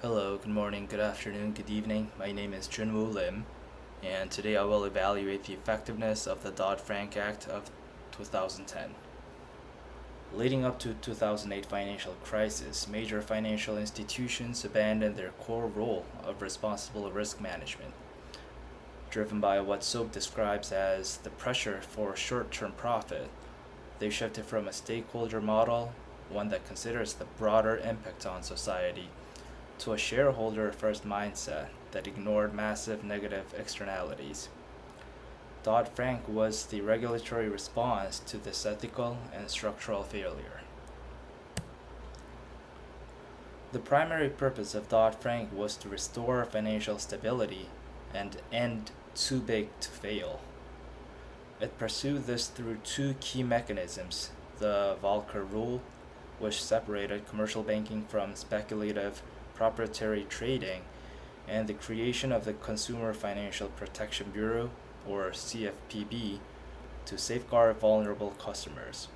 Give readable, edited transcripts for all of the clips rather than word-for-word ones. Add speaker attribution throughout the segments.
Speaker 1: Hello, good morning, good afternoon, good evening. My name is Junwoo Lim, and today I will evaluate the effectiveness of the Dodd-Frank Act of 2010. Leading up to 2008 financial crisis, major financial institutions abandoned their core role of responsible risk management. Driven by what Soap describes as the pressure for short-term profit, they shifted from a stakeholder model, one that considers the broader impact on society, to a shareholder first mindset that ignored massive negative externalities. Dodd Frank was the regulatory response to this ethical and structural failure. The primary purpose of Dodd Frank was to restore financial stability and end too big to fail. It pursued this through two key mechanisms: the Volcker Rule, which separated commercial banking from speculative proprietary trading, and the creation of the Consumer Financial Protection Bureau, or CFPB, to safeguard vulnerable customers.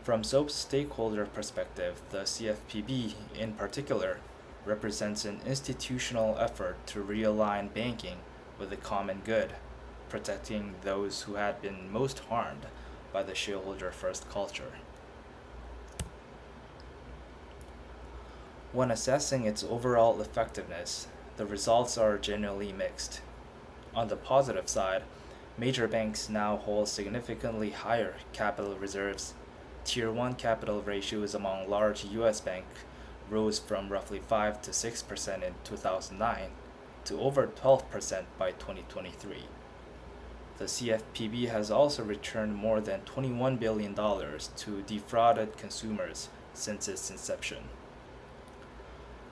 Speaker 1: From SOAP's stakeholder perspective, the CFPB, in particular, represents an institutional effort to realign banking with the common good, protecting those who had been most harmed by the shareholder first culture. When assessing its overall effectiveness, the results are generally mixed. On the positive side, major banks now hold significantly higher capital reserves. Tier 1 capital ratios among large US banks rose from roughly 5 to 6% in 2009 to over 12% by 2023. The CFPB has also returned more than $21 billion to defrauded consumers since its inception.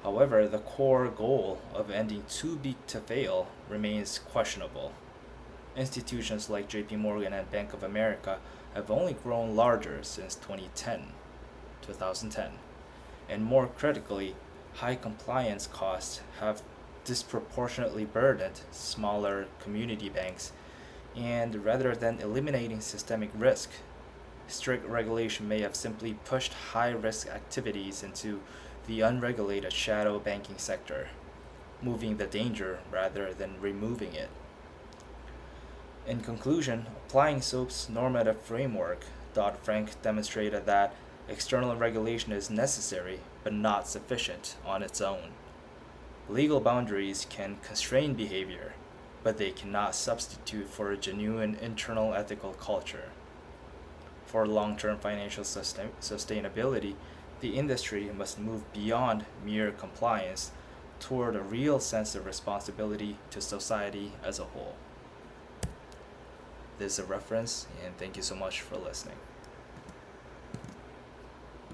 Speaker 1: However, the core goal of ending too big to fail remains questionable. Institutions like JP Morgan and Bank of America have only grown larger since 2010, and more critically, high compliance costs have disproportionately burdened smaller community banks, and rather than eliminating systemic risk, strict regulation may have simply pushed high-risk activities into the unregulated shadow banking sector, moving the danger rather than removing it. In conclusion, applying SOAP's normative framework, Dodd-Frank demonstrated that external regulation is necessary but not sufficient on its own. Legal boundaries can constrain behavior, but they cannot substitute for a genuine internal ethical culture. For long-term financial sustainability, the industry must move beyond mere compliance toward a real sense of responsibility to society as a whole. This is a reference, and thank you so much for listening.